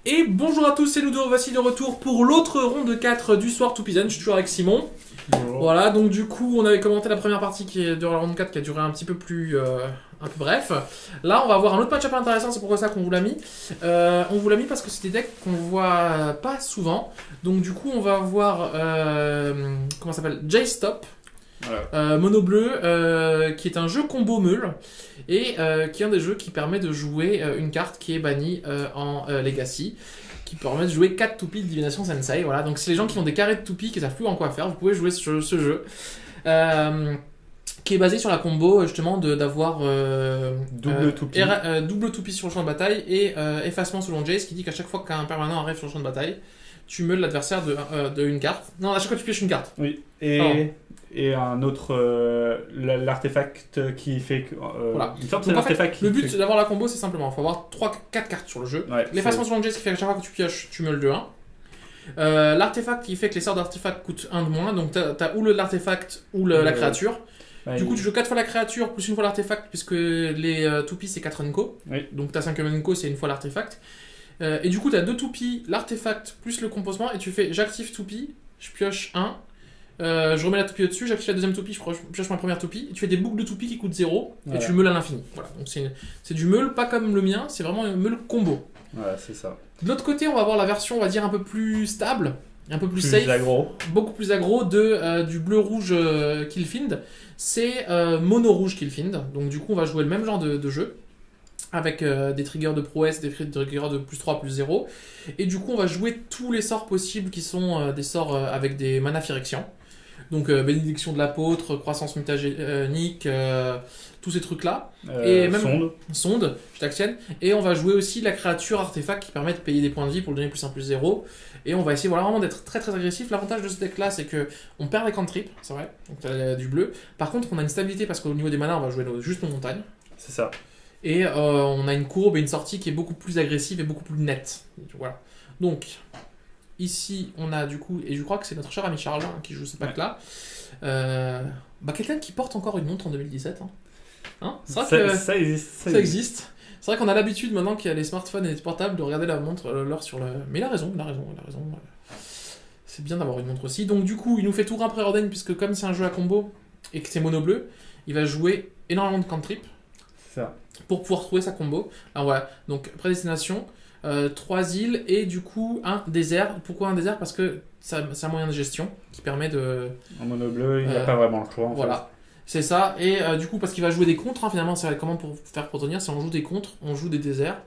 Et bonjour à tous, c'est Ludo, voici de retour pour l'autre ronde 4 du soir to Pizen. Je suis toujours avec Simon. Bonjour. Voilà, donc du coup, on avait commenté la première partie qui est de la ronde 4 qui a duré un petit peu plus. Un peu bref. Là, on va voir un autre match-up intéressant, c'est pourquoi ça qu'on vous l'a mis. On vous l'a mis parce que c'est des decks qu'on voit pas souvent. Donc du coup, on va voir. Comment ça s'appelle, J-Stop. Voilà. Mono bleu, qui est un jeu combo meule et qui est un des jeux qui permet de jouer une carte qui est bannie en Legacy, qui permet de jouer 4 toupies de Divination Sensei. Voilà, donc c'est les gens qui ont des carrés de toupies qui savent plus en quoi faire, vous pouvez jouer ce jeu. Qui est basé sur la combo justement d'avoir Double toupie. double toupie sur le champ de bataille et effacement selon Jace, qui dit qu'à chaque fois qu'un permanent arrive sur le champ de bataille, tu meules l'adversaire de une carte. Non, à chaque fois tu pioches une carte. Oui. Pardon. Et un autre, l'artefact qui fait que. Voilà. Il me semble que c'est Donc, en fait, l'artefact qui le but fait- d'avoir la combo, c'est simplement, il faut avoir 4 cartes sur le jeu. Ouais, L'effacement c'est- selon Jace qui fait qu'à chaque fois que tu pioches, tu meules de 1. L'artefact qui fait que les sorts d'artefact coûtent 1 de moins, donc t'as ou l'artefact ou la créature. Ouais, Du coup, tu joues 4 fois la créature plus une fois l'artefact, puisque les toupies c'est 4 Unco. Oui. Donc ta 5ème Unco c'est une fois l'artefact. Et du coup, tu as 2 toupies, l'artefact plus le composement, et tu fais j'active toupie, je pioche 1, je remets la toupie au-dessus, j'active la deuxième toupie, je pioche ma première toupie, et tu fais des boucles de toupies qui coûtent 0, et Voilà. tu meules à l'infini. Voilà, donc c'est du meule, pas comme le mien, c'est vraiment un meule combo. Voilà, c'est ça. De l'autre côté, on va avoir la version, on va dire, un peu plus stable, un peu plus safe, aggro. beaucoup plus aggro du bleu-rouge Killfind. C'est mono-rouge Killfind, donc du coup, on va jouer le même genre de jeu, avec des triggers de prouesse, des triggers de plus 3, plus 0. Et du coup, on va jouer tous les sorts possibles qui sont des sorts avec des mana Phyrexian. Donc, bénédiction de l'apôtre, croissance mutagénique, tous ces trucs-là. Et même sonde, je t'actienne. Et on va jouer aussi la créature artefact qui permet de payer des points de vie pour le donner plus 1, plus 0. Et on va essayer vraiment d'être très très agressif. L'avantage de ce deck-là, c'est que on perd les cantrips, c'est vrai, donc t'as du bleu. Par contre, on a une stabilité parce qu'au niveau des mana, on va jouer juste nos montagnes. C'est ça. Et on a une courbe et une sortie qui est beaucoup plus agressive et beaucoup plus nette. Voilà. Donc, ici, on a du coup, et je crois que c'est notre cher ami Charles qui joue ce pack-là. Quelqu'un qui porte encore une montre en 2017. Hein, c'est vrai que Ça existe. ça existe. C'est vrai qu'on a l'habitude maintenant qu'il y a les smartphones et les portables de regarder la montre, l'heure sur le. Mais il a raison. C'est bien d'avoir une montre aussi. Donc, du coup, il nous fait tout un préordine, puisque comme c'est un jeu à combo et que c'est mono bleu, il va jouer énormément de cantrips. C'est ça. Pour pouvoir trouver sa combo. Alors voilà, donc prédestination, 3 îles et du coup un désert. Pourquoi un désert? Parce que c'est un moyen de gestion qui permet de... En mono bleu, il n'y a pas vraiment le choix. Voilà, c'est ça. Et du coup, parce qu'il va jouer des contres, hein, finalement, c'est comment pour faire pour tenir. Si on joue des contres, on joue des déserts.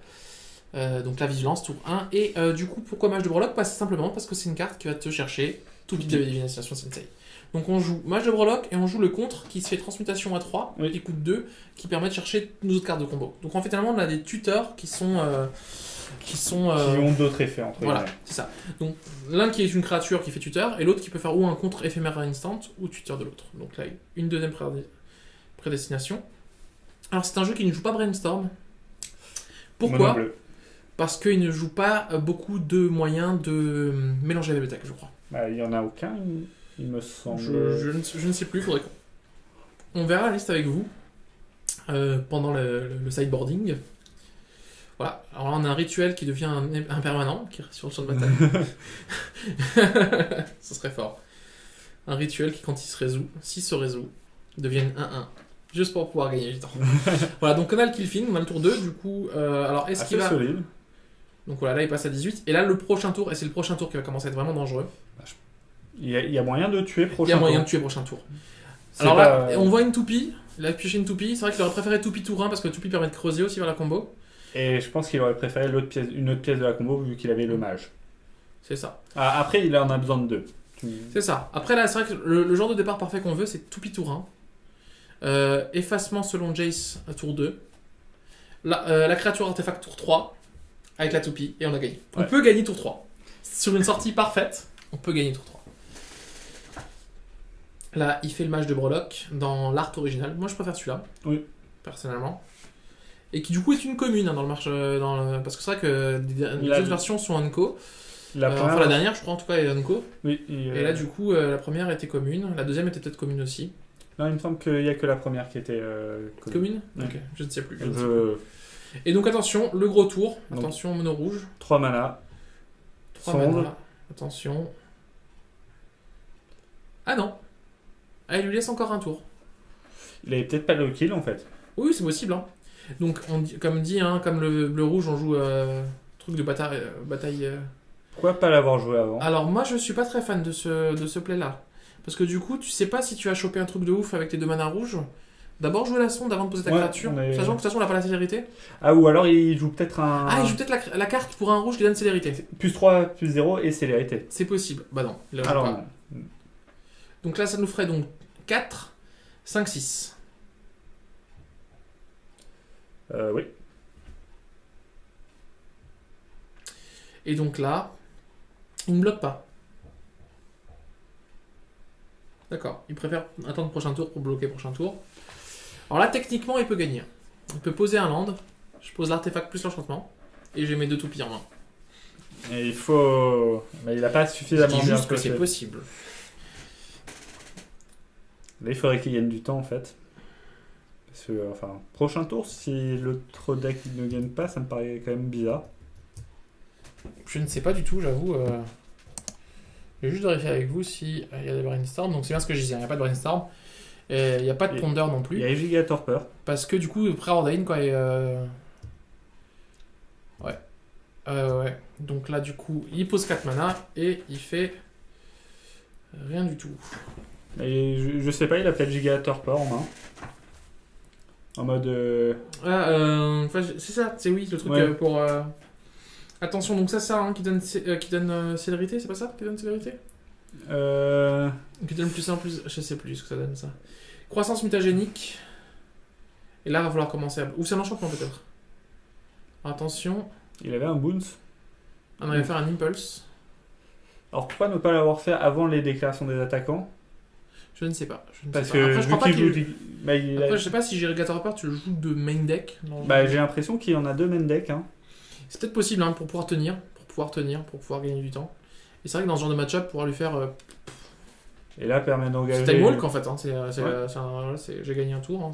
Donc la vigilance, tour 1. Et du coup, pourquoi Mage de Breloque? C'est simplement parce que c'est une carte qui va te chercher tout vite de Divination Sensei. Donc on joue Mage de Breloque et on joue le contre qui se fait transmutation à 3, oui. qui coûte 2, qui permet de chercher nos autres cartes de combo. Donc en fait, finalement, on a des tuteurs qui ont d'autres effets entre voilà, c'est ça. Donc l'un qui est une créature qui fait tuteur et l'autre qui peut faire ou un contre éphémère à instant ou tuteur de l'autre. Donc là, une deuxième prédestination. Alors c'est un jeu qui ne joue pas Brainstorm. Pourquoi? Parce qu'il ne joue pas beaucoup de moyens de mélanger les bibliothèques, je crois. Il n'y en a aucun. Il me semble. Je ne sais plus, faudrait qu'on verra la liste avec vous pendant le sideboarding. Voilà, alors là on a un rituel qui devient un permanent qui reste sur le champ de bataille. Ce serait fort. Un rituel qui, quand il se résout, devienne 1-1. Juste pour pouvoir gagner du temps. Voilà, donc on a le Killfind, on a le tour 2, du coup. Alors est-ce qu'il va. Solide. Donc voilà, là il passe à 18. Et là le prochain tour, et c'est le prochain tour qui va commencer à être vraiment dangereux. Il y a moyen de tuer prochain tour. Il y a moyen de tuer prochain tour. Alors là, on voit une toupie. Il a pioché une toupie. C'est vrai qu'il aurait préféré toupie tour 1 parce que toupie permet de creuser aussi vers la combo. Et je pense qu'il aurait préféré une autre pièce de la combo vu qu'il avait le mage. C'est ça. Après, il en a besoin de 2. C'est ça. Après là, c'est vrai que le genre de départ parfait qu'on veut, c'est toupie tour 1. Effacement selon Jace à tour 2. La créature artefact tour 3. Avec la toupie. Et on a gagné. Ouais. On peut gagner tour 3. Sur une sortie parfaite, on peut gagner tour 3. Là, il fait le mage de Breloque dans l'art original. Moi, je préfère celui-là. Oui. Personnellement. Et qui, du coup, est une commune dans le marché. Parce que c'est vrai que les autres versions sont Unco. La dernière, je crois, en tout cas, est Unco. Oui. Et là, du coup, la première était commune. La deuxième était peut-être commune aussi. Non, il me semble qu'il n'y a que la première qui était commune. Ouais. Ok, je ne sais plus. Et donc, attention, le gros tour. Donc, attention, mono rouge. 3 mana. 3 Sonde. mana. Attention. Ah non. Ah, il lui laisse encore un tour. Il avait peut-être pas le kill en fait. Oui, c'est possible. Hein. Donc, comme dit, hein, comme le bleu-rouge, on joue truc de bataille. Pourquoi pas l'avoir joué avant? Alors, moi, je suis pas très fan de ce play-là. Parce que du coup, tu sais pas si tu as chopé un truc de ouf avec tes 2 manas rouges. D'abord, jouer la sonde avant de poser ta Ouais, créature. on est- Sachant que de toute façon, on n'a pas la célérité. Ah, ou alors il joue peut-être un. Ah, il joue peut-être la carte pour un rouge qui donne célérité. Plus 3, plus 0 et célérité. C'est possible. Bah non, il la joue Alors, pas. Donc là, ça nous ferait donc 4, 5, 6. oui. Et donc là, il ne bloque pas. D'accord. Il préfère attendre le prochain tour pour bloquer le prochain tour. Alors là, techniquement, il peut gagner. Il peut poser un land. Je pose l'artefact plus l'enchantement. Et j'ai mes 2 toupies en main. Et il faut. Mais il a pas Je suffisamment dis bien juste que pioché. c'est possible. Là, il faudrait qu'il gagne du temps en fait. Parce que, enfin, prochain tour, si l'autre deck ne gagne pas, ça me paraît quand même bizarre. Je ne sais pas du tout, j'avoue. Je vais juste vérifier avec vous s'il y a des brainstorm. Donc c'est bien ce que je disais, il n'y a pas de brainstorm. Et il n'y a pas de Et- ponder non Il plus. y a Gigatorpor. Parce que du coup, préordain quoi. Ouais. Ouais. Donc là, du coup, il pose 4 mana et il fait rien du tout. Et je sais pas, il a peut-être Gigatorpor en main. En mode. Enfin, c'est ça, c'est oui, le truc Ouais. pour. Attention, donc ça hein, qui donne célérité, c'est pas ça qui donne célérité? Qui donne plus 1, plus. Je sais plus ce que ça donne ça. Croissance mutagénique. Et là, il va falloir commencer à. Ou c'est un enchantement peut-être. Attention. Il avait un Boons. On va faire un impulse. Alors pourquoi ne pas l'avoir fait avant les déclarations des attaquants? Je ne sais pas. Parce Après, que je vu crois pas qu'il qu'il. joue. Bah, il a- Après, je sais pas si Irrigator Report, tu le joues de main deck. bah, j'ai l'impression qu'il en a 2 main deck. Hein. C'est peut-être possible hein, pour pouvoir tenir, pour pouvoir gagner du temps. Et c'est vrai que dans ce genre de match-up, pouvoir lui faire. Et là, permet d'engager. C'est time walk en fait. Hein, j'ai gagné un tour. Hein,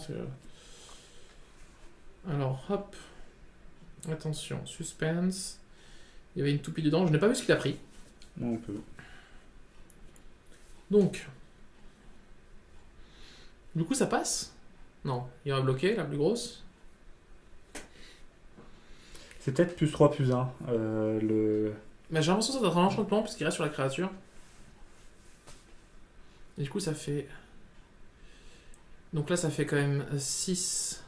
alors, hop. Attention, suspense. Il y avait une toupie dedans. Je n'ai pas vu ce qu'il a pris. On peut. Donc. Du coup, ça passe? Non, il va bloquer, la plus grosse. C'est peut-être plus 3, plus 1. Mais j'ai l'impression que ça doit être un enchantement puisqu'il reste sur la créature. Et du coup, ça fait. Donc là, ça fait quand même 6,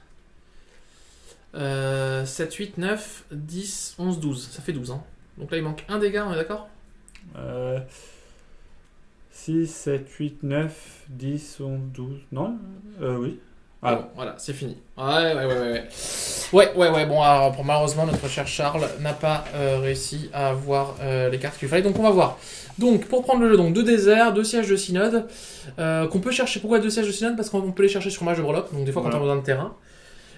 7, 8, 9, 10, 11, 12. Ça fait 12. Hein. Donc là, il manque un dégât, on est d'accord? 6, 7, 8, 9, 10, 11, 12. Non Oui. Ah bon, voilà, c'est fini. Ouais. Bon, alors, malheureusement, notre cher Charles n'a pas réussi à avoir les cartes qu'il fallait. Donc, on va voir. Donc, pour prendre le jeu, donc 2 déserts, 2 sièges de synode, qu'on peut chercher. Pourquoi 2 sièges de synode? Parce qu'on peut les chercher sur Mage de Breloque, donc des fois quand on a besoin de terrain.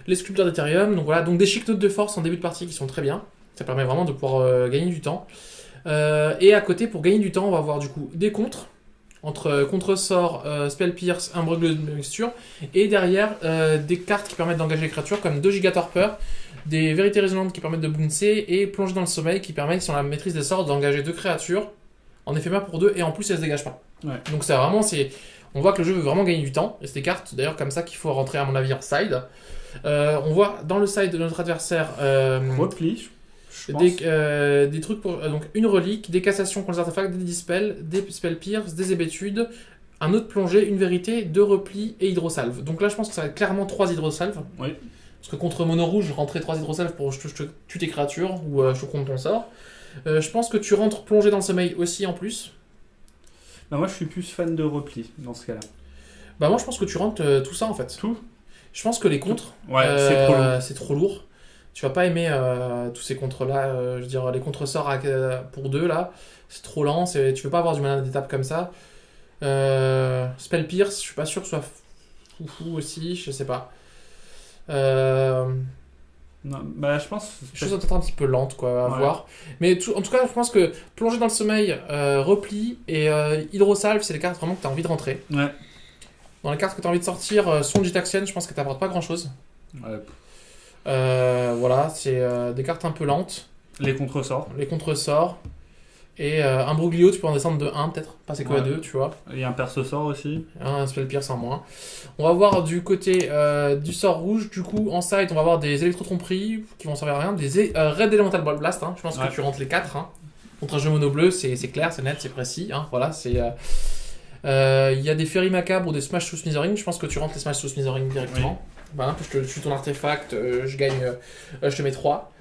Les sculpteurs d'Ethereum, donc voilà, donc des chic notes de force en début de partie qui sont très bien. Ça permet vraiment de pouvoir gagner du temps. Et à côté, pour gagner du temps, on va avoir du coup des contres. Entre contre-sort, Spell Pierce, un breugle de mixture, et derrière des cartes qui permettent d'engager les créatures comme 2 Gigatorpor, des vérités résonantes qui permettent de bouncer, et plonger dans le sommeil qui permet, si on a la maîtrise des sorts, d'engager 2 créatures en éphémère pour 2, et en plus elles se dégagent pas. Ouais. Donc ça vraiment, on voit que le jeu veut vraiment gagner du temps, et c'est des cartes d'ailleurs comme ça qu'il faut rentrer à mon avis en side. On voit dans le side de notre adversaire Repli, je pense. des trucs pour donc une relique, des cassations contre les artefacts, des dispels, des spell pierce, des hébétudes, un autre plongée, une vérité, 2 replis et hydrosalve. Donc là je pense que ça va être clairement 3 hydrosalves. Oui. Parce que contre mono rouge, rentrer 3 hydrosalves pour je tue tes créatures ou je compte ton sort. Je pense que tu rentres plongé dans le sommeil aussi en plus. Bah, moi, je suis plus fan de repli dans ce cas-là. Bah moi je pense que tu rentres tout ça en fait. Tout. Je pense que les contres, Ouais, c'est trop long. c'est trop lourd. Tu vas pas aimer tous ces contres-là. Je veux dire, les contre-sorts pour 2 là, c'est trop lent. Tu veux pas avoir du mana d'étape comme ça. Spell Pierce, je suis pas sûr que ce soit foufou aussi, je sais pas. Non, bah, je pense. Chose peut-être un petit peu lente quoi, à Ouais. voir. Mais en tout cas, je pense que plonger dans le sommeil, repli et hydrosalve, c'est les cartes vraiment que tu as envie de rentrer. Ouais. Dans les cartes que tu as envie de sortir, Songe Gitaxian, je pense que t'apportes pas grand chose. Ouais. Voilà, c'est des cartes un peu lentes. Les contresorts. Les contre-sorts. Et un Broglio, tu peux en descendre de 1 peut-être, passer que à 2, tu vois. Il y a un perso sort aussi. Un spell pierce en moins. On va voir du côté du sort rouge, du coup en side on va avoir des électro-tromperies qui vont servir à rien, des Red Elemental Blast, hein. Je pense que tu rentres les 4. Hein. Contre un jeu mono bleu, c'est clair, c'est net, c'est précis. Hein. Voilà, c'est. Il y a des Fairy Macabres ou des Smash to Smithering, je pense que tu rentres les Smash to Smithering directement. Voilà, je te tue ton artefact, je gagne, je te mets 3.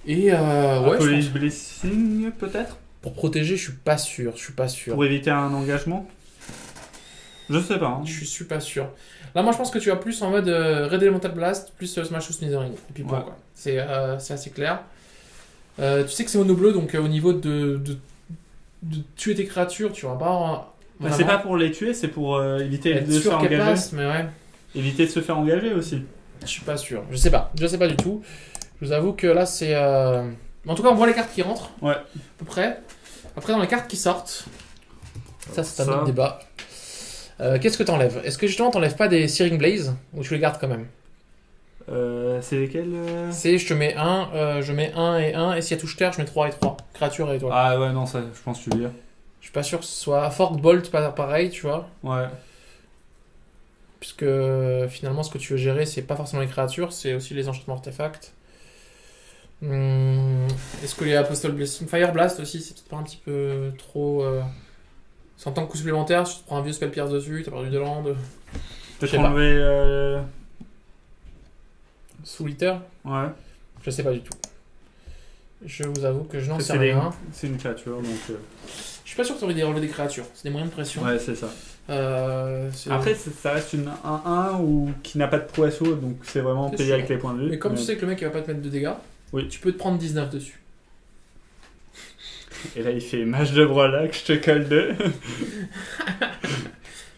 Et ouais, Police Blessing peut-être. Pour protéger, je suis pas sûr. Pour éviter un engagement. Je sais pas. Hein. Je suis pas sûr. Là, moi, je pense que tu vas plus en mode Red Elemental Blast plus Smash to Smithering. Et puis bon, quoi. C'est assez clair. Tu sais que c'est mono bleu, donc au niveau de tuer tes créatures, tu vas pas. C'est pas pour les tuer, c'est pour éviter de se faire engager. Passe, mais ouais. Éviter de se faire engager aussi. Je suis pas sûr. Je sais pas du tout. Je vous avoue que là, c'est. En tout cas, on voit les cartes qui rentrent. Ouais. À peu près. Après, dans les cartes qui sortent. Ça, c'est un autre débat. Qu'est-ce que t'enlèves? Est-ce que justement, t'enlèves pas des Searing Blaze ou tu les gardes quand même? C'est lesquels C'est je te mets 1, je mets 1 et 1, et si elle touche terre, je mets 3 et 3. Créature et étoile. Ah ouais, non, ça, je pense que tu veux dire. Je suis pas sûr que ce soit Fork Bolt, pas pareil, tu vois. Ouais. Puisque finalement, ce que tu veux gérer, c'est pas forcément les créatures, c'est aussi les enchantements artefacts. Est-ce que les Apostle Blessing, Fire Blast aussi, c'est peut-être pas un petit peu trop. C'est en tant que coup supplémentaire, si tu te prends un vieux spell pierce dessus, t'as perdu de land. Peut-être enlever. Solitaire? Ouais. Je sais pas du tout. Je vous avoue que je n'en sais rien. C'est une créature, donc. Je suis pas sûr que tu aurais enlever des créatures, c'est des moyens de pression. Ouais, c'est ça. Après, ça reste une 1-1 ou qui n'a pas de prouesse haute, donc c'est vraiment payé avec les points de vue. Mais comme tu sais que le mec il va pas te mettre de dégâts, oui. Tu peux te prendre 19 dessus. Et là, il fait Mage de Brolac, je te colle 2.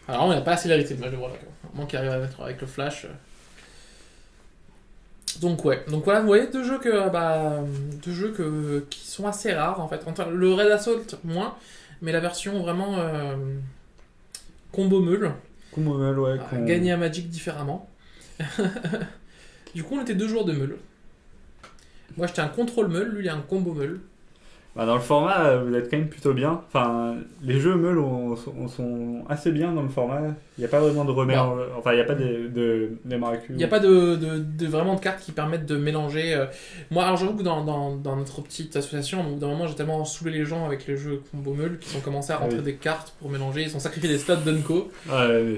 Alors, on n'a pas assez l'hérité de Mage de Brolac. Au moins qu'il arrive à mettre avec le flash. Donc, ouais. Donc, voilà, vous voyez, deux jeux qui sont assez rares en fait. Le Red Assault, moins. Mais la version vraiment combo meule. Combo meule, ouais. Gagner à Magic différemment. Du coup, on était 2 joueurs de meule. Moi, j'étais un contrôle meule, lui, il a un combo meule. Bah, dans le format, vous êtes quand même plutôt bien. Enfin, les jeux meule sont assez bien dans le format. Il n'y a pas vraiment de remélange. Enfin, il n'y a pas de miraculeux. Il n'y a pas de vraiment de cartes qui permettent de mélanger. Moi, alors j'avoue que dans notre petite association, au bout d'un moment, j'ai tellement saoulé les gens avec les jeux combo meule qu'ils ont commencé à rentrer des cartes pour mélanger. Ils ont sacrifié des slots d'Unco.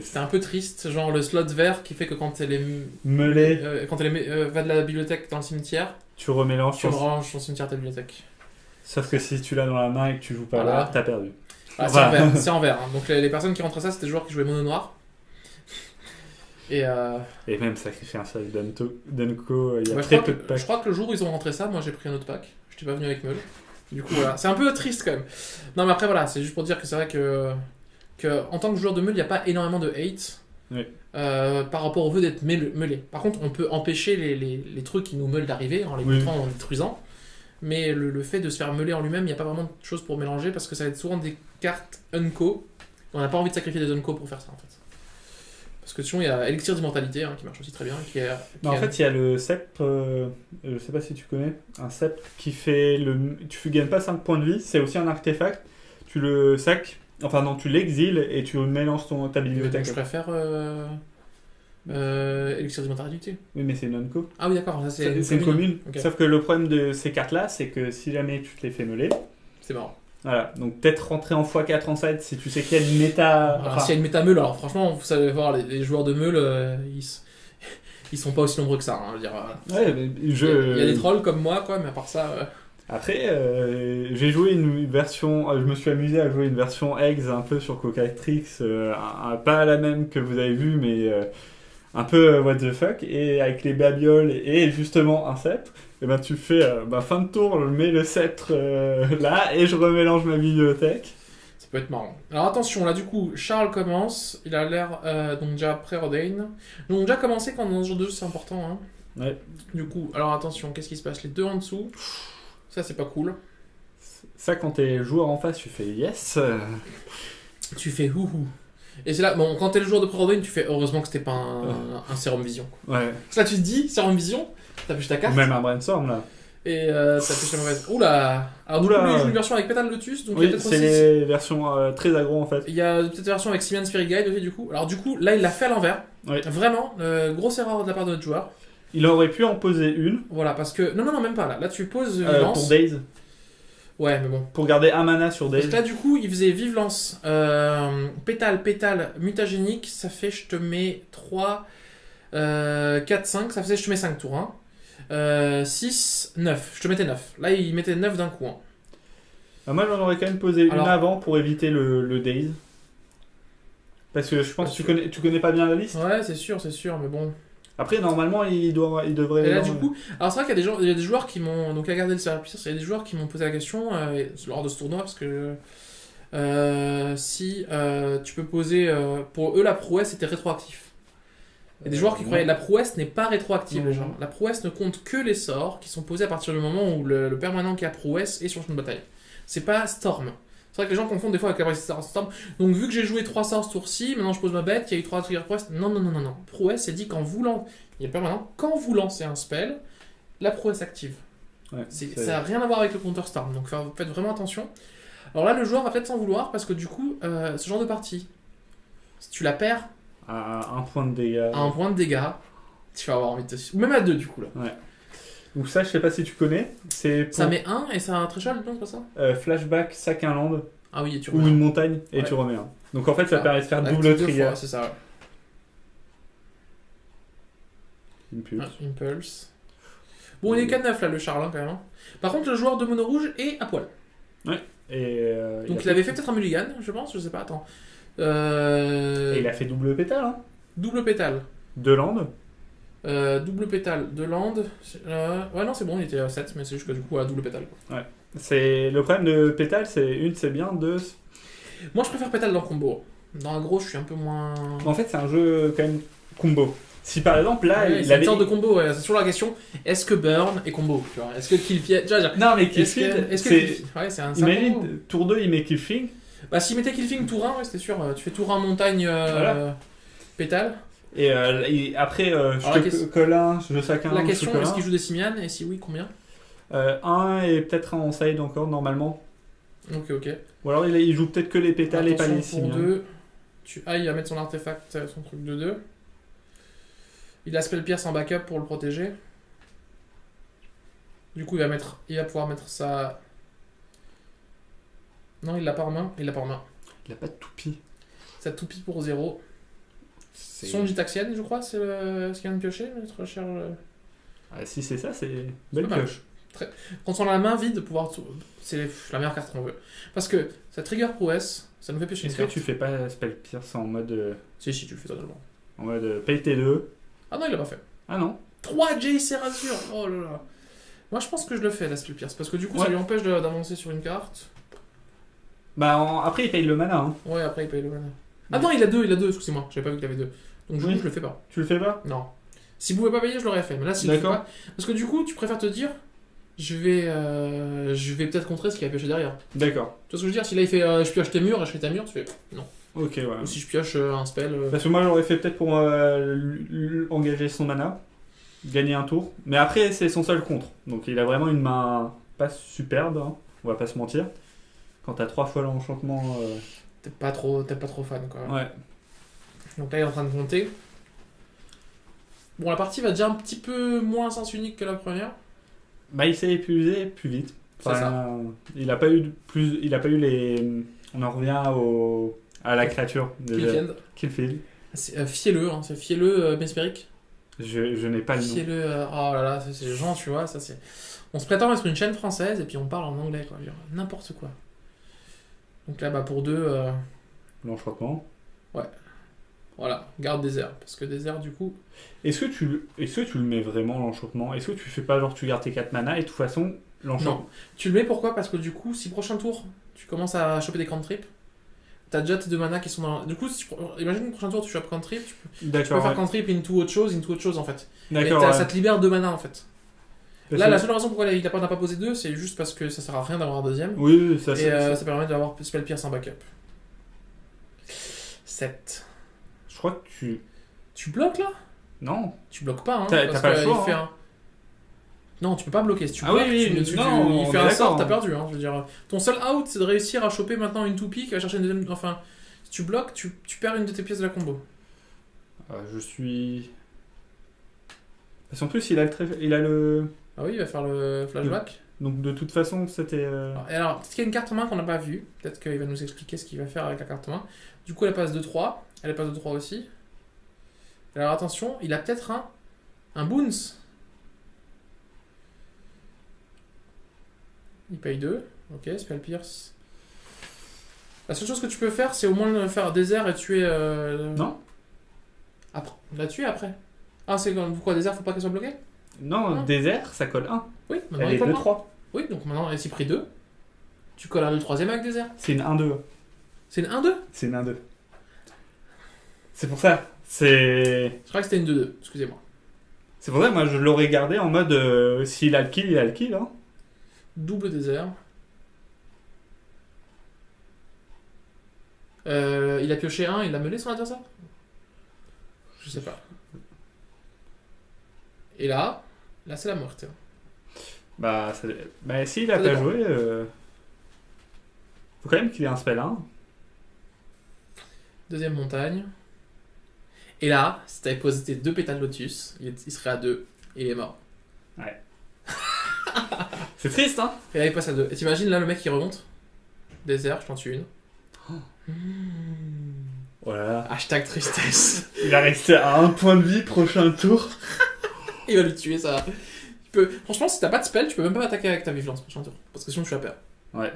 C'était un peu triste. Genre le slot vert qui fait que quand elle est meulée, quand elle va de la bibliothèque dans le cimetière, tu remélanges ton cimetière ta bibliothèque. Sauf que si tu l'as dans la main et que tu joues pas là, t'as perdu. Ah, c'est en vert. Hein. Donc les personnes qui rentraient ça, c'était des joueurs qui jouaient mono noir. Et même sacrifier un seul Dunko, il y a très peu de packs. Je crois que le jour où ils ont rentré ça, moi j'ai pris un autre pack. Je n'étais pas venu avec Meul. Du coup, voilà. C'est un peu triste quand même. Non, mais après, voilà, c'est juste pour dire que c'est vrai que en tant que joueur de Meul, il n'y a pas énormément de hate. Oui. Par rapport au fait d'être meulé. Par contre, on peut empêcher les trucs qui nous meulent d'arriver en les montrant, en les détruisant. Mais le fait de se faire meuler en lui-même, il n'y a pas vraiment de choses pour mélanger parce que ça va être souvent des cartes Unco. On n'a pas envie de sacrifier des Unco pour faire ça en fait. Parce que sinon il y a Elixir d'Immortalité qui marche aussi très bien. En fait, il y a le sceptre, je sais pas si tu connais, un sceptre qui fait tu gagnes pas 5 points de vie, c'est aussi un artefact. Tu le sacs, enfin non, tu l'exiles et tu mélanges ta bibliothèque. Je préfère. Elixir d'Immortalité. Oui, mais c'est une Unco. Ah oui, d'accord, ça c'est une commune. Okay. Sauf que le problème de ces cartes-là, c'est que si jamais tu te les fais meuler, c'est marrant. Voilà, donc peut-être rentrer en x4 en side si tu sais qu'il y a une méta. Alors, s'il y a une méta meule, alors franchement, vous savez voir, les joueurs de meule, ils sont pas aussi nombreux que ça. Hein, je veux dire, ouais, mais il y a des trolls comme moi, quoi, mais à part ça. Après, j'ai joué une version. Je me suis amusé à jouer une version Eggs un peu sur Cocatrix, pas la même que vous avez vu, mais. Un peu what the fuck, et avec les babioles et justement un sceptre, et ben tu fais fin de tour, je mets le sceptre là et je remélange ma bibliothèque. Ça peut être marrant. Alors attention, là du coup, Charles commence, il a l'air donc déjà pré-ordain. Donc déjà commencé quand dans ce jeu 2, c'est important. Hein. Ouais. Du coup, alors attention, qu'est-ce qui se passe? Les deux en dessous, ça c'est pas cool. Ça, quand t'es joueur en face, tu fais yes. Tu fais houhou. Et c'est là, bon, quand t'es le joueur de pré-ordain, tu fais heureusement que c'était pas un Serum Vision. Quoi. Ouais. Là, tu te dis, Serum Vision, t'as plus ta carte. Ou même un Brainstorm là. Et ça pêche la mauvaise. Oula. Alors du coup, lui, il joue une version avec Pétale Lotus, donc il y a Oui, peut-être c'est aussi... les versions très aggro en fait. Il y a peut-être une version avec Simian Spirit Guide aussi, du coup. Alors du coup, là, il l'a fait à l'envers. Oui. Vraiment, grosse erreur de la part de notre joueur. Il aurait pu en poser une Voilà, parce que... Non, même pas, là. Là, tu poses une lance. pour Daze. Ouais, mais bon. Pour garder un mana sur Parce Daze. que là, du coup, il faisait vive lance, pétale, mutagénique. Ça fait, je te mets 3, 4, 5. Ça faisait, je te mets 5 tours. Hein. 6, 9. Je te mettais 9. Là, il mettait 9 d'un coup. Hein. Moi, j'en aurais quand même posé Alors- une avant pour éviter le Daze. Parce que je pense que tu connais pas bien la liste. Ouais, c'est sûr, mais bon. Après, normalement, il devrait. Et là, du coup, alors c'est vrai qu'il y a il y a des joueurs qui m'ont. Donc, à garder le service, il y a des joueurs qui m'ont posé la question lors de ce tournoi, parce que si tu peux poser. Pour eux, la prouesse était rétroactif. Il y a des joueurs qui croyaient que la prouesse n'est pas rétroactive, les gens. La prouesse ne compte que les sorts qui sont posés à partir du moment où le permanent qui a prouesse est sur une bataille. C'est pas Storm. C'est vrai que les gens confondent des fois avec la capacité de Storm. Donc, vu que j'ai joué 3 sorts ce tour-ci, maintenant je pose ma bête, il y a eu 3 triggers prouesse. Non. Prouesse, c'est dit quand vous lancez. Il y a le permanent. Quand vous lancez un spell, la prouesse active. Ouais, Ça n'a rien à voir avec le counter Storm. Donc, faites vraiment attention. Alors là, le joueur va peut-être s'en vouloir parce que du coup, ce genre de partie, si tu la perds À un point de dégâts. à un point de dégâts, tu vas avoir envie de te. Ou même à 2 du coup là. Ouais. Donc, ça, je sais pas si tu connais. C'est pour Ça met 1 et ça a un threshold, non, c'est pas ça flashback, sac un land Ah oui, et tu ou remets une un. montagne et Ouais. tu remets un. Donc, en fait, ça Ah. permet de faire Active double 2 trigger. fois, c'est ça, ouais. Impulse. Ah, Impulse. Bon, il est 4-9 là, le Charles, hein, quand même. Hein. Par contre, le joueur de mono rouge est à poil. Et, Donc, il avait fait peut-être un mulligan, je pense, je sais pas, attends. Et il a fait double pétale, hein. Double pétale. De land. Double pétale de land. Ouais, non, c'est bon, il était à 7, mais c'est juste que du coup, à double pétale. Quoi. C'est le problème de pétale, c'est une, c'est bien, deux. Moi, je préfère pétale dans combo. Dans un gros, je suis un peu moins. En fait, c'est un jeu quand même combo. Si par exemple là, Ouais, il c'est avait. une sorte de combo, ouais. C'est toujours la question est-ce que burn est combo tu vois. Est-ce que killfield. Tu vois, Non, mais est-ce que. Killfield, Est-ce que c'est. ouais, c'est un combo. Imagine, tour 2, il met Killfield. Bah, s'il mettait killfield tour 1, ouais, c'était sûr. Tu fais tour 1 montagne Voilà. pétale. Et après, Alors, la question- colle un, je sac un. La je question colle est-ce un. qu'il joue des Simian et si oui, combien Un et peut-être un en side encore, normalement. Ok. Ou alors il joue peut-être que les pétales et pas les Attention pour signes. 2. Il va mettre son artefact, son truc de 2. Il a Spell Pierce en backup pour le protéger. Du coup, il va pouvoir mettre sa. Non, il l'a pas en main. Il Il a pas de toupie. Sa toupie pour 0. Son Gitaxienne, je crois, c'est ce qu'il vient de piocher, notre cher. Ah, si c'est ça, c'est belle pas mal. pioche. Quand on a la main vide, c'est la meilleure carte qu'on veut. Parce que ça trigger prouesse, ça nous fait piocher une Est-ce que carte. tu fais pas Spell Pierce en mode Si, tu le fais totalement. paye tes deux? Ah non, il l'a pas fait. Ah non. 3 JC Razure. Oh là là. Moi, je pense que je le fais, la Spell Pierce. Parce que du coup, ça Ouais. lui empêche d'avancer sur une carte. Bah après il paye le mana. Hein. Ouais, après, il paye le mana. Ah non, il a 2, excusez-moi. J'avais pas vu qu'il avait 2. Donc, du Oui. coup, je le fais pas. Tu le fais pas? Non. Si vous pouvez pas payer, je l'aurais fait. Mais là, si je le fais D'accord. pas. Parce que du coup, tu préfères te dire, je vais peut-être contrer ce qu'il a pioché derrière. D'accord. Tu vois ce que je veux dire? Si là, il fait je pioche tes murs et je fais ta mur, tu fais non. Ok, ouais. Ou si je pioche un spell. Parce que moi j'aurais fait peut-être pour engager son mana, gagner un tour. Mais après c'est son seul contre. Donc il a vraiment une main pas superbe, hein. On va pas se mentir. Quand t'as 3 fois l'enchantement. T'es pas trop fan, quoi. Ouais. Donc là, il est en train de compter. Bon, la partie va déjà un petit peu moins sens unique que la première. Bah il s'est épuisé plus vite. C'est ça. Il a pas eu les. On en revient à la créature. Killfield. Killfield. C'est fielleux, hein. C'est fielleux Mesperic. Je n'ai pas le nom. Fielleux. Oh là là, c'est les gens, tu vois. Ça, c'est... On se prétend être une chaîne française et puis on parle en anglais, quoi. Genre, n'importe quoi. Donc là, bah pour 2. L'enchantement. Voilà, garde désert. Parce que désert, du coup. Est-ce que tu le mets vraiment l'enchantement? Est-ce que tu fais pas genre tu gardes tes 4 mana et de toute façon l'enchantement. Non. Tu le mets pourquoi? Parce que du coup, si prochain tour, tu commences à choper des cantrips, t'as déjà tes 2 mana qui sont dans. Du coup, si imagine que prochain tour, tu chopes cantrip, tu peux D'accord. faire cantrip into autre chose en fait. D'accord. Et Ouais. ça te libère 2 mana en fait. Parce Là, que- la seule raison pourquoi il n'a pas posé 2, c'est juste parce que ça sert à rien d'avoir un deuxième. Oui, ça Et c'est. ça permet d'avoir Spell Pierce en backup. 7. Je crois que tu. Tu bloques là? Non. Tu bloques pas, hein. T'as parce pas le que choix, il fait hein. Non, tu peux pas bloquer. Si tu Ah bloques, oui, tu- non, il on fait est un sort, d'accord, t'as hein. perdu. Hein. Je veux dire, ton seul out, c'est de réussir à choper maintenant une toupie qui va chercher une deuxième. Enfin, si tu bloques, tu perds une de tes pièces de la combo. Je suis. Parce qu'en plus, il a le. Ah oui, il va faire le flashback. Donc de toute façon, c'était. Alors, peut-être qu'il y a une carte en main qu'on n'a pas vue. Peut-être qu'il va nous expliquer ce qu'il va faire avec la carte en main. Du coup, elle passe de 3. Elle passe de 3 aussi. Alors attention, il a peut-être un boons. Il paye 2. Ok, Spell Pierce. La seule chose que tu peux faire, c'est au moins faire désert et tuer. Non. Après. La tuer après. Ah, c'est quoi, désert, faut pas qu'elle soit bloquée? Non, Ah. désert, ça colle 1. Oui, maintenant Elle il est colle 2-3. 1. Oui, donc maintenant elle s'y pris 2. Tu colles le troisième avec désert. C'est une 1-2. C'est une 1-2. C'est une 1-2. C'est pour ça. C'est Je crois que c'était une 2-2, excusez-moi. pour ça, moi je l'aurais gardé en mode s'il a le kill, il a le kill. Hein. Double désert. Il a pioché 1, il a mené son adversaire? Je sais pas. Et là c'est la morte. Bah s'il a Ça pas dépend. joué, faut quand même qu'il ait un spell 1. Deuxième montagne. Et là, si t'avais posé tes 2 pétales lotus, il serait à 2 et il est mort. C'est triste, hein. Et là il passe à 2. Et t'imagines là le mec qui remonte? Désert, je t'en tue une. Voilà. Hashtag tristesse. Il a resté à 1 point de vie, prochain tour. Il va le tuer ça. Franchement, si t'as pas de spell, tu peux même pas attaquer avec ta vigilance prochain tour. Parce que sinon tu vas perdre. Ouais.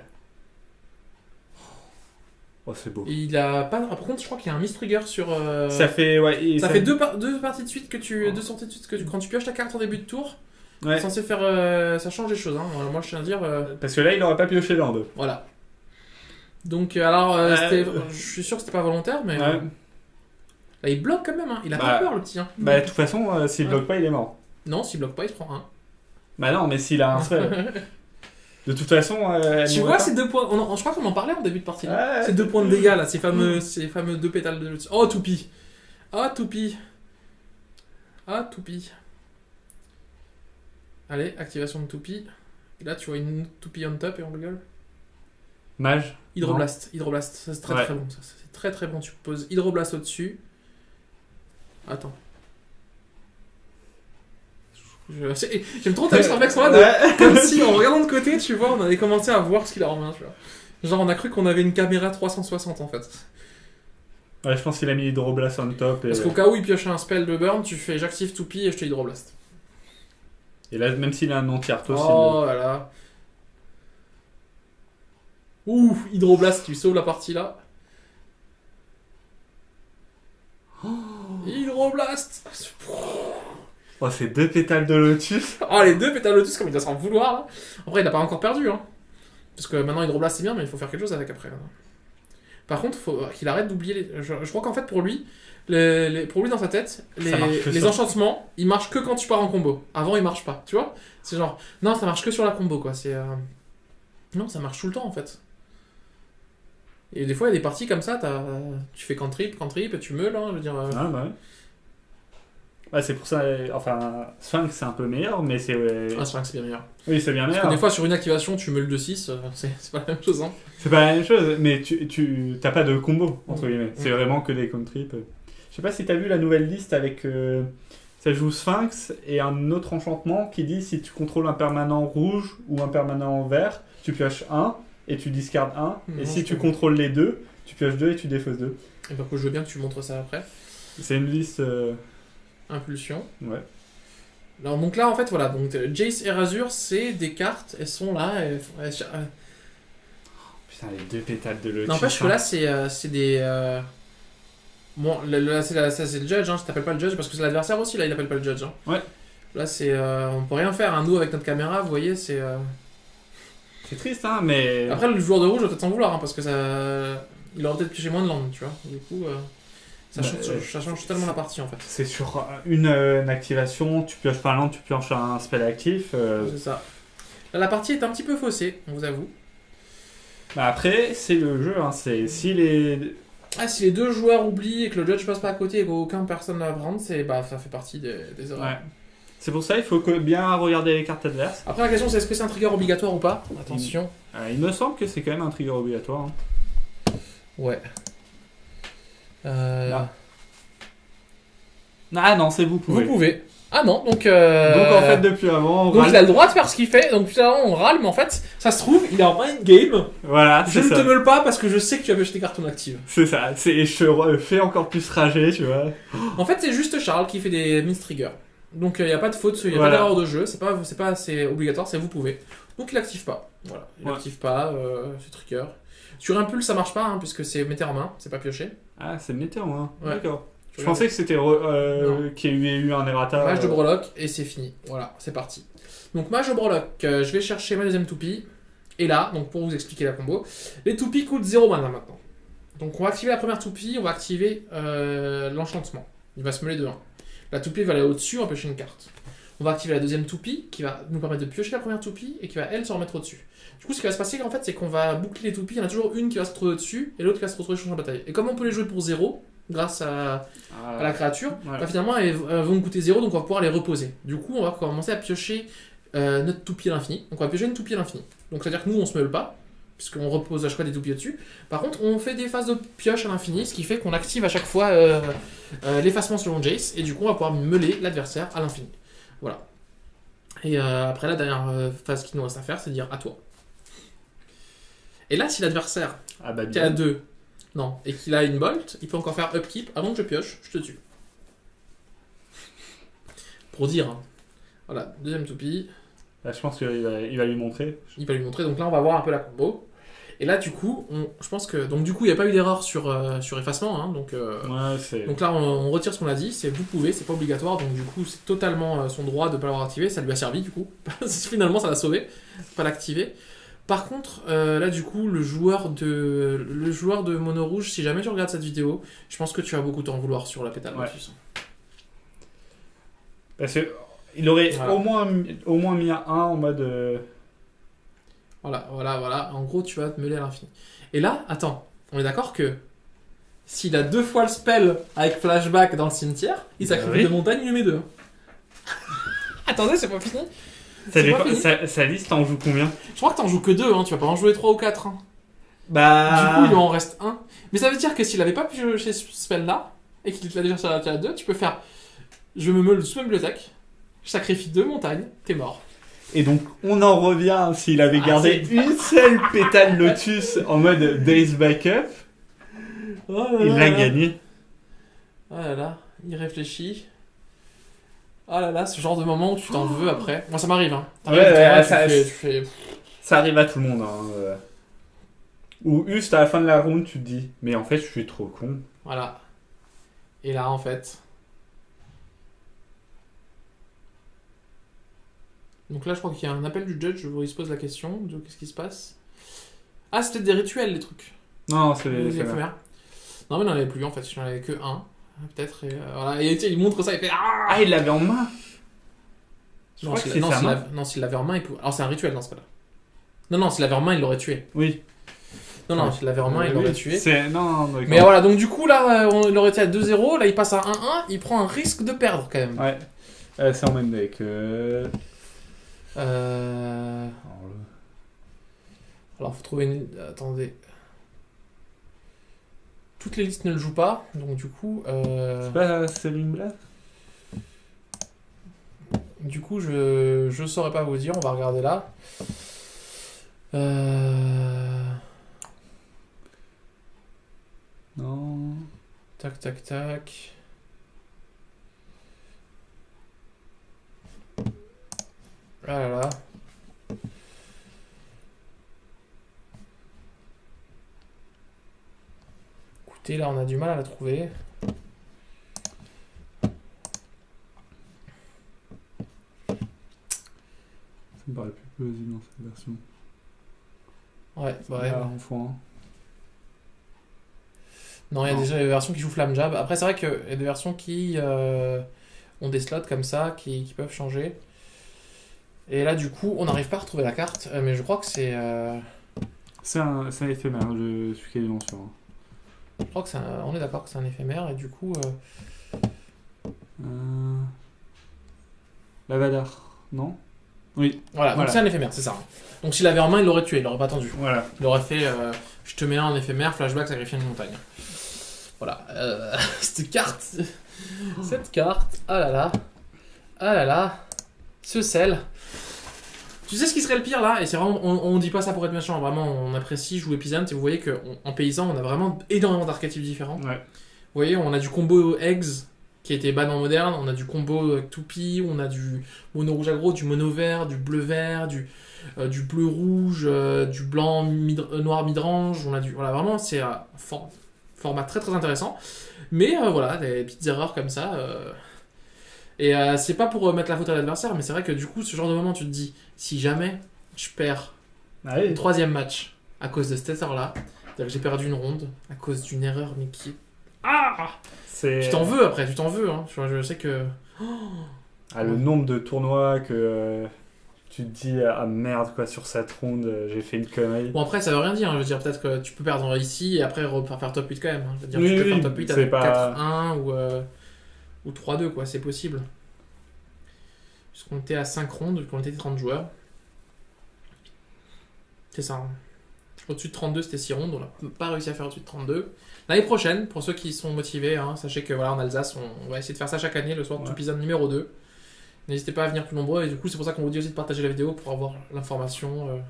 Oh, c'est beau. Et il a pas. Par contre, je crois qu'il y a un miss trigger sur. Ça fait, ouais. Ça fait deux parties de suite que tu. 2 sorties de suite que tu. Quand tu pioches ta carte en début de tour, Ouais. c'est censé faire. Ça change les choses. Hein. Moi, je tiens à dire. Parce que là, il aurait pas pioché l'an 2. Voilà. Donc, alors, je suis sûr que c'était pas volontaire, mais. Ouais. Là, il bloque quand même. Hein. Il a Bah, pas peur, le petit. Hein. Bah, de toute façon, s'il Ouais. bloque pas, il est mort. Non, s'il bloque pas, il se prend 1. Bah, non, mais s'il a un spell. De toute façon, elle Tu mourrait vois pas. ces 2 points. Je crois qu'on en parlait en début de partie. Là. Ouais. Ces 2 points de dégâts là, ces fameux 2 pétales de. Oh, toupie. Ah, toupie. Ah, toupie. Allez, activation de toupie. Et là, tu vois une toupie on top et on rigole. Mage. Hydroblast. Hydroblast. Ça, c'est très Ouais. très bon. Ça, c'est très très bon. Tu poses Hydroblast au-dessus. Attends. J'aime trop ta réaction là, Ouais. comme si en regardant de côté, tu vois, on avait commencé à voir ce qu'il a en main, tu vois. Genre, on a cru qu'on avait une caméra 360 en fait. Ouais, je pense qu'il a mis Hydroblast on top. Parce qu'au cas où il pioche un spell de burn, tu fais j'active toupie et je te Hydroblast. Et là, même s'il a un anti-arthos, Oh là là. Ouh, Hydroblast, tu sauves la partie là. Hydroblast. Oh, c'est 2 pétales de lotus. Oh, les 2 pétales lotus, comme il doit s'en vouloir là. Après, il n'a pas encore perdu, hein. Parce que maintenant, Hydroblast c'est bien, mais il faut faire quelque chose avec après. Par contre, il faut qu'il arrête d'oublier les. Je crois qu'en fait, pour lui, pour lui dans sa tête, Ça marche que les sur- enchantements, ils marchent que quand tu pars en combo. Avant, ils marchent pas, tu vois. C'est genre, non, ça marche que sur la combo, quoi. Non, ça marche tout le temps en fait. Et des fois, il y a des parties comme ça, tu fais cantrip, et tu meules, hein, je veux dire. Ah, bah ouais. Ouais, c'est pour ça. Enfin, Sphinx, c'est un peu meilleur, mais c'est. Ah, c'est vrai que c'est bien meilleur. Oui, c'est bien Parce meilleur. que des fois, sur une activation, tu meules de 6, c'est pas la même chose, hein. C'est pas la même chose, mais tu t'as pas de combo, entre guillemets. C'est vraiment que des cantrips. Je sais pas si t'as vu la nouvelle liste avec. Ça joue Sphinx et un autre enchantement qui dit si tu contrôles un permanent rouge ou un permanent vert, tu pioches 1 et tu discardes 1. Non, Et je si tu comprends. contrôles les deux, tu pioches 2 et tu défausses 2. Et par contre, je veux bien que tu montres ça après. C'est une liste. Impulsion. Ouais. Alors, donc là, en fait, voilà. Donc, Jace et Razur, c'est des cartes, elles sont là. Putain, les 2 pétales de lotus. N'empêche que là, c'est des. Bon, là, c'est le judge, hein. Je t'appelle pas le judge parce que c'est l'adversaire aussi, là, il appelle pas le judge. Hein. Ouais. Là, c'est. On peut rien faire, nous, avec notre caméra, vous voyez, c'est. C'est triste, hein, mais. Après, le joueur de rouge va peut-être s'en vouloir, hein, parce que ça. Il aurait peut-être pioché moins de landes, tu vois. Du coup, ça change tellement la partie, en fait. C'est sur une activation, tu pioches pas l'an, tu pioches un spell actif. C'est ça. Là, la partie est un petit peu faussée, on vous avoue. Bah après, c'est le jeu, hein, c'est si les. Ah, si les 2 joueurs oublient et que le judge passe pas à côté et qu'aucun personne ne va prendre, ça fait partie des erreurs. Ouais. C'est pour ça il faut bien regarder les cartes adverses. Après, la question, c'est est-ce que c'est un trigger obligatoire ou pas? Attention. Il me semble que c'est quand même un trigger obligatoire. Hein. Ouais. Là. Ah non, c'est vous pouvez. Vous pouvez. Ah non, donc... Donc en fait, depuis avant, on donc râle. il a le droit de faire ce qu'il fait, donc tout à l'heure on râle, mais en fait, ça se trouve, il est en mind game. Voilà, Je c'est ne te ça. meule pas parce que je sais que tu as pioché tes cartons actives. C'est ça. Et je te fais encore plus rager, tu vois. En fait, c'est juste Charles qui fait des miss triggers. Donc il n'y a pas de faute, il n'y a Voilà. pas d'erreur de jeu, c'est obligatoire, c'est vous pouvez. Donc il active pas. Voilà, il Ouais. active pas, c'est trigger. Sur Impulse, ça marche pas, hein, puisque c'est mettez en main, c'est pas pioché. Ah, c'est le Nether, moi. Ouais. D'accord. Je Regarde. pensais que c'était qu'il y avait eu un errata. Mage de breloque, et c'est fini. Voilà, c'est parti. Donc mage de breloque, je vais chercher ma deuxième toupie. Et là, donc pour vous expliquer la combo, les toupies coûtent 0 mana maintenant. Donc on va activer la première toupie, on va activer l'enchantement. Il va se mêler de 1. La toupie va aller au-dessus, on va piocher une carte. On va activer la deuxième toupie qui va nous permettre de piocher la première toupie et qui va elle se remettre au-dessus. Du coup, ce qui va se passer en fait, c'est qu'on va boucler les toupies. Il y en a toujours une qui va se retrouver au-dessus et l'autre qui va se retrouver sur le champ de bataille. Et comme on peut les jouer pour 0 grâce à la créature, Voilà. bah, finalement elles vont coûter 0, donc on va pouvoir les reposer. Du coup, on va commencer à piocher notre toupie à l'infini. Donc on va piocher une toupie à l'infini. Donc c'est à dire que nous on se meule pas, puisqu'on repose à chaque fois des toupies dessus. Par contre, on fait des phases de pioche à l'infini, ce qui fait qu'on active à chaque fois l'effacement selon Jace, et du coup on va pouvoir meuler l'adversaire à l'infini. Voilà. Et après, la dernière phase qu'il nous reste à faire, c'est de dire à toi. Et là, si l'adversaire Ah bah t'es à bien. 2, non, et qu'il a une bolt, il peut encore faire upkeep avant que je pioche, je te tue. Pour dire, hein. Voilà, deuxième toupie, Là, je pense qu'il va lui montrer. il va lui montrer, donc là on va voir un peu la combo. Et là, du coup, je pense que. Donc, du coup, il n'y a pas eu d'erreur sur effacement, hein, donc. Ouais, c'est. Donc là, on retire ce qu'on a dit, c'est vous pouvez, c'est pas obligatoire, donc du coup, c'est totalement son droit de ne pas l'avoir activé, ça lui a servi du coup. Finalement, ça l'a sauvé, pas l'activer. Par contre, là, du coup, le joueur de Mono Rouge, si jamais tu regardes cette vidéo, je pense que tu vas beaucoup t'en vouloir sur la pétale Ouais. Lotus. Parce que il aurait Voilà. au moins mis un 1 en mode. Voilà. En gros, tu vas te mêler à l'infini. Et là, attends, on est d'accord que s'il a 2 fois le spell avec flashback dans le cimetière, il sacrifie oui. 2 montagnes, il lui met 2. Attendez, c'est pas fini. Ça C'est pas dépend- fini. sa liste en joue combien? Je crois que t'en joues que 2, hein, tu vas pas en jouer 3 ou 4. Hein. Bah. Du coup, il en reste 1. Mais ça veut dire que s'il avait pas pu jouer ce spell-là, et qu'il te l'a déjà tiré à 2, tu peux faire je me meule sous ma bibliothèque, je sacrifie 2 montagnes, t'es mort. Et donc, on en revient s'il avait Ah, gardé c'est- une seule pétale Lotus en mode Days Backup, il l'a gagné. Oh là là, il réfléchit. Oh là là, ce genre de moment où tu t'en veux après. Moi, ça m'arrive, hein. Ouais, ouais, tu ça- fais. Ça arrive à tout le monde. Hein. Ou juste à la fin de la round, tu te dis, mais en fait, je suis trop con. Voilà. Et là, en fait. Donc là, je crois qu'il y a un appel du judge où il se pose la question de qu'est-ce qui se passe. Ah, c'est peut-être des rituels, les trucs. Non, c'est Les c'est vrai. éphémères. Non, mais il n'en avait plus en fait. Il n'en avait que un. Peut-être. Et, voilà. Et tu sais, il montre ça, il fait ah. Ah, il l'avait en main. Je Non, crois que s'il c'est non, sa s'il main. l'avait- non, s'il l'avait en main, il pouvait. Alors, c'est un rituel dans ce cas-là. Non, s'il l'avait en main, il l'aurait tué. Oui. Non, Ouais. s'il l'avait en main, il l'aurait tué. Non, d'accord. Mais voilà, donc du coup, là, il aurait été à 2-0. Là, il passe à 1-1. Il prend un risque de perdre quand même. Ouais. C'est en même deck. Alors, faut trouver une. Attendez. Toutes les listes ne le jouent pas, donc du coup. C'est pas Selim Blast? Du coup, je saurais pas vous dire. On va regarder là. Non. Tac, tac, tac. Ah là là. Écoutez, là, on a du mal à la trouver. Ça me paraît plus plausible dans cette version. Ouais, ouais. Là, en fond, Non, il y a Non. déjà des versions qui jouent Flamme Jab. Après, c'est vrai qu'il y a des versions qui ont des slots comme ça, qui peuvent changer. Et là, du coup, on n'arrive pas à retrouver la carte, mais je crois que c'est... c'est un éphémère, je suis quasiment sûr. je crois que on est d'accord que c'est un éphémère, et du coup... Lavadar, non? Oui, Voilà, donc Voilà. c'est un éphémère, c'est ça. Donc s'il avait en main, il l'aurait tué, il l'aurait pas attendu. voilà. Il aurait fait je te mets un éphémère, flashback, sacrifier une montagne. Voilà. Cette carte. Cette carte. Ah là là. Ah là là. Ce sel. Tu sais ce qui serait le pire là? Et c'est vraiment. On dit pas ça pour être méchant, vraiment, on apprécie jouer Peasant. Et vous voyez qu'en paysan, on a vraiment énormément d'archétypes différents. Ouais. Vous voyez, on a du combo Eggs qui a été ban en moderne, on a du combo toupie, on a du mono rouge aggro, du mono vert, du bleu vert, du bleu rouge, du blanc noir midrange, on a du voilà vraiment c'est un format très très intéressant. Mais voilà, des petites erreurs comme ça et c'est pas pour mettre la faute à l'adversaire, mais c'est vrai que du coup ce genre de moment tu te dis si jamais je perds Allez. le troisième match à cause de cette erreur là, c'est-à-dire que j'ai perdu une ronde à cause d'une erreur mais qui tu t'en veux après, tu t'en veux. Hein. Je sais que. Le nombre de tournois que tu te dis ah merde quoi sur cette ronde j'ai fait une connerie. Bon, après, ça veut rien dire. Hein. Je veux dire, peut-être que tu peux perdre ici et après faire top 8 quand même. Hein. Je veux dire, Oui, tu peux oui, faire top 8 c'est avec pas- 4-1 ou 3-2, quoi. C'est possible. Puisqu'on était à 5 rondes, qu'on était 30 joueurs. C'est ça. Hein. Au-dessus de 32, c'était 6 rondes. On n'a pas réussi à faire au-dessus de 32. L'année prochaine, pour ceux qui sont motivés, hein, sachez que voilà, en Alsace, on va essayer de faire ça chaque année, le soir de Ouais. tout épisode numéro 2. N'hésitez pas à venir plus nombreux. Et du coup, c'est pour ça qu'on vous dit aussi de partager la vidéo pour avoir l'information.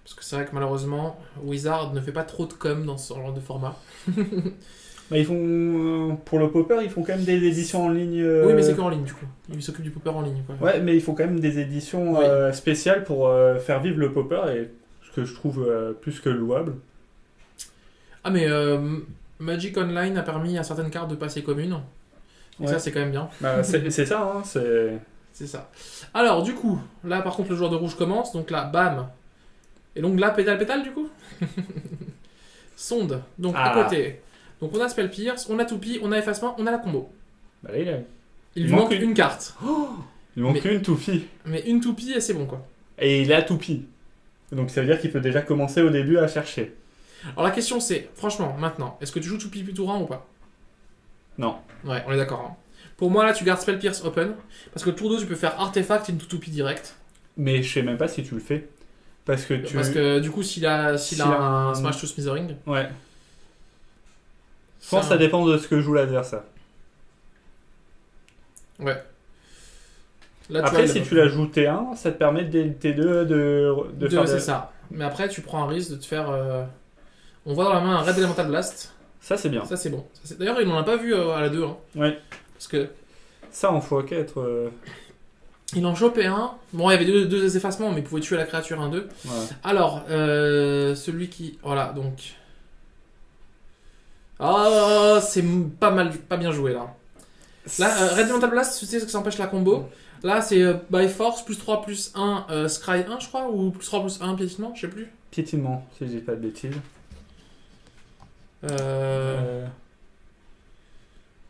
Parce que c'est vrai que malheureusement, Wizard ne fait pas trop de com dans ce genre de format. Bah, ils font pour le popper ils font quand même des éditions en ligne. Oui, mais c'est qu'en ligne du coup. Ils s'occupent du popper en ligne. Quoi. Ouais, mais il faut quand même des éditions Oui. spéciales pour faire vivre le popper et ce que je trouve plus que louable. Ah, mais Magic Online a permis à certaines cartes de passer communes. Et Ouais. ça, c'est quand même bien. Bah, c'est ça, hein, c'est. C'est ça. Alors, du coup, là par contre, le joueur de rouge commence. Donc là, bam. Et donc là, pétale du coup. Sonde. Donc à Ah. côté. Donc on a Spell Pierce, on a Toupie, on a Effacement, on a la combo. Bah, là, Il Il lui manque manque une carte. il manque Mais- une toupie. Mais une Toupie et c'est bon quoi. Et il a toupie. Donc ça veut dire qu'il peut déjà commencer au début à chercher. Alors la question c'est, franchement, maintenant, est-ce que tu joues Toupie plus tour 1 ou pas? Non. Ouais, on est d'accord. Hein. Pour moi, là, tu gardes Spell Pierce open. Parce que le tour 2, tu peux faire Artefact et une Toupie direct. Mais je sais même pas si tu le fais. Parce que tu. Parce que du coup, s'il a S'il un a un- Smash to Smithering, Ouais. Je pense que ça dépend de ce que joue l'adversaire. Ouais. Là, Après, vois, si il a- tu l'as joué T1, ça te permet dès le T2 de faire c'est des... ça. Mais après, tu prends un risque de te faire. On voit dans la main un Red Elemental Blast. Ça, c'est bien. Ça, c'est bon. D'ailleurs, il n'en a pas vu à la 2. Hein. Ouais. Parce que. Ça, en x4. Il en chopait un. Bon, il y avait deux effacements, mais il pouvait tuer la créature 1-2. Voilà. Alors, celui qui. Voilà, donc. Ah, c'est pas bien joué là. Là, Red Elemental Blast, tu sais ce que ça empêche la combo. Là, c'est by force, plus 3, plus 1, Scry 1, je crois, ou plus 3, plus 1, piétinement, je sais plus. Piétinement, si je dis pas de bêtises.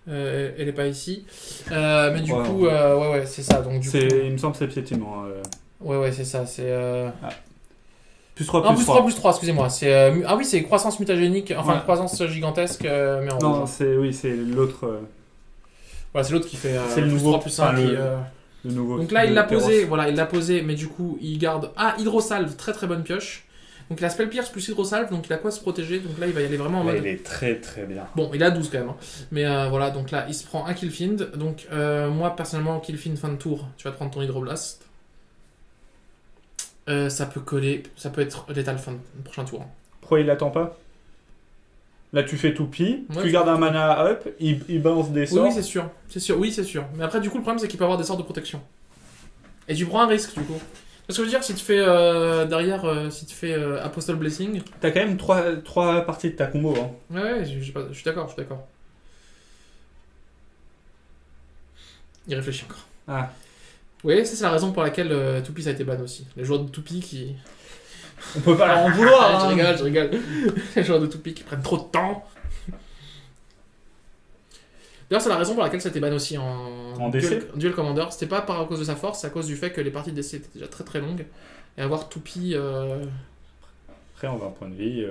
Elle est pas ici. Mais du Ouais, coup, ouais, c'est ça. Donc, du coup, Il me semble que c'est piétinement. ouais, c'est ça. C'est. Plus 3, Non, plus plus 3. 3, plus 3, excusez-moi. C'est, ah oui, c'est croissance mutagénique, enfin, Ouais. croissance gigantesque, mais en Non, rouge. c'est l'autre. Voilà, c'est l'autre qui fait C'est le plus nouveau, 3, plus 1. enfin, Qui, le nouveau. Donc là, il l'a Terros. posé, voilà, il l'a posé, mais du coup, il garde. Ah, Hydrosalve, très très bonne pioche. Donc il a Spell Pierce plus Hydrosalve, donc il a quoi se protéger. Donc là, il va y aller vraiment en Là, mode. il est très très bien. Bon, il a 12 quand même. Hein. Mais voilà, donc là, il se prend un Killfind. Donc moi, personnellement, Killfind fin de tour, tu vas te prendre ton Hydroblast. Ça peut coller, ça peut être létal fin de prochain tour. Hein. Pourquoi il l'attend pas? Là, tu fais toupie, Ouais, tu gardes un mana up, il balance des Oui, sorts. oui, c'est sûr. C'est sûr, oui, c'est sûr. Mais après, du coup, le problème, c'est qu'il peut avoir des sorts de protection. Et tu prends un risque, du coup. Parce que je veux dire, si tu fais derrière, si tu fais Apostle Blessing. T'as quand même 3 parties de ta combo. Hein. Ouais, je suis d'accord, Il réfléchit encore. Ah. Oui, ça, c'est la raison pour laquelle Toupie ça a été ban aussi. Les joueurs de Toupie qui. On peut pas leur en vouloir. Ah, hein. je rigole. Les joueurs de Toupie qui prennent trop de temps. D'ailleurs, c'est la raison pour laquelle ça a été ban aussi en DC. Duel Commander. C'était pas par cause de sa force, c'est à cause du fait que les parties de DC étaient déjà très très longues. Et avoir Toupie. Après, on va un point de vie.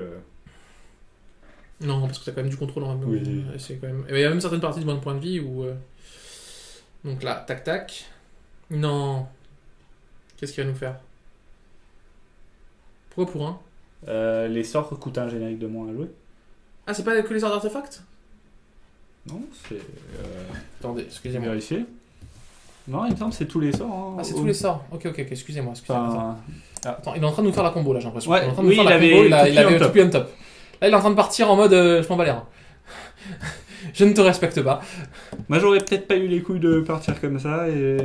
Non, parce que t'as quand même du contrôle en Oui. c'est quand même. Et il y a même certaines parties de moins de points de vie où. Donc là, tac tac. Non. Qu'est-ce qu'il va nous faire? Pourquoi pour 1? Les sorts coûtent un générique de moins à jouer. Ah, c'est pas que les sorts d'artefacts? Non, c'est. Attendez, excusez-moi. Vérifier. Non, il me semble que c'est tous les sorts. Hein, Ah, c'est tous les sorts. Ok, excusez-moi. Enfin, Attends, il est en train de nous faire la combo là, j'ai l'impression. Ouais, Il est en train de nous oui, faire il la avait combo, il Toupie avait on top. Toupie on top. Là, il est en train de partir en mode je m'en bats les reins. Je ne te respecte pas. moi, j'aurais peut-être pas eu les couilles de partir comme ça et.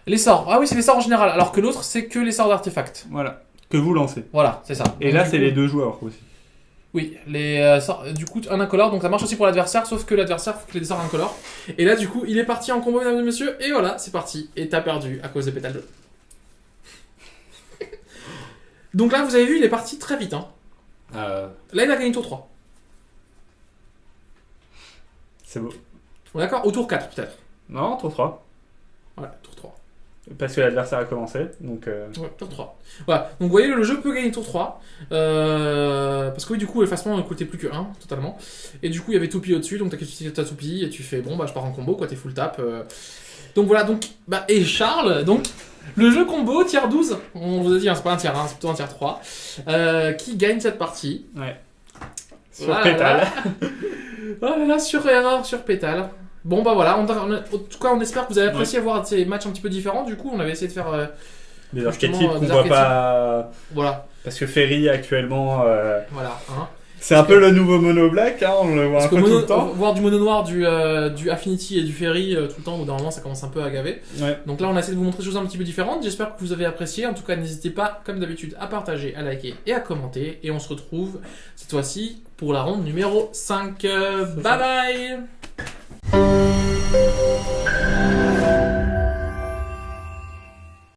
Les sorts. Ah oui, c'est les sorts en général. Alors que l'autre, c'est que les sorts d'artefacts. Voilà. Que vous lancez. Voilà, c'est ça. Et Donc, là, du c'est coup- les 2 joueurs aussi. Oui, les sorts. Du coup, un incolore, donc ça marche aussi pour l'adversaire, sauf que l'adversaire, faut qu'il ait des sorts incolores. Et là, du coup, il est parti en combo, mesdames et messieurs. Et voilà, c'est parti. Et t'as perdu à cause des pétales bleus. Donc là, vous avez vu, il est parti très vite. Hein. Là, il a gagné tour 3. C'est beau. On est d'accord? Au tour 4, peut-être. Non, tour 3. Voilà, tour 3. Parce que l'adversaire a commencé. Donc. Ouais, tour 3. Voilà, donc vous voyez, le jeu peut gagner tour 3. Parce que oui, du coup, l'effacement ne coûtait plus que 1, totalement. Et du coup, il y avait Toupie au-dessus, donc t'as qu'à utiliser ta Toupie, et tu fais, bon, bah je pars en combo, quoi, t'es full tap. Donc voilà, donc, bah, et Charles, donc, le jeu combo, tier 12, on vous a dit, hein, c'est pas un tier 1, c'est plutôt un tier 3, qui gagne cette partie. Ouais. Sur Voilà, pétale. Oh là là, sur erreur, sur pétale. Bon bah voilà, en tout cas on espère que vous avez apprécié avoir ces matchs un petit peu différents. Du coup on avait essayé de faire Des justement, archétypes qu'on des voit archétypes. pas. Voilà, Parce que Ferry actuellement. voilà. Hein. C'est un peu le nouveau Mono Black, hein, on le voit Parce un que peu tout le temps. voir du mono noir, du Affinity et du Ferry tout le temps, au bout d'un moment ça commence un peu à gaver. Ouais. Donc là on a essayé de vous montrer des choses un petit peu différentes. J'espère que vous avez apprécié. En tout cas n'hésitez pas comme d'habitude à partager, à liker et à commenter. Et on se retrouve cette fois-ci pour la ronde numéro 5. Bye bye.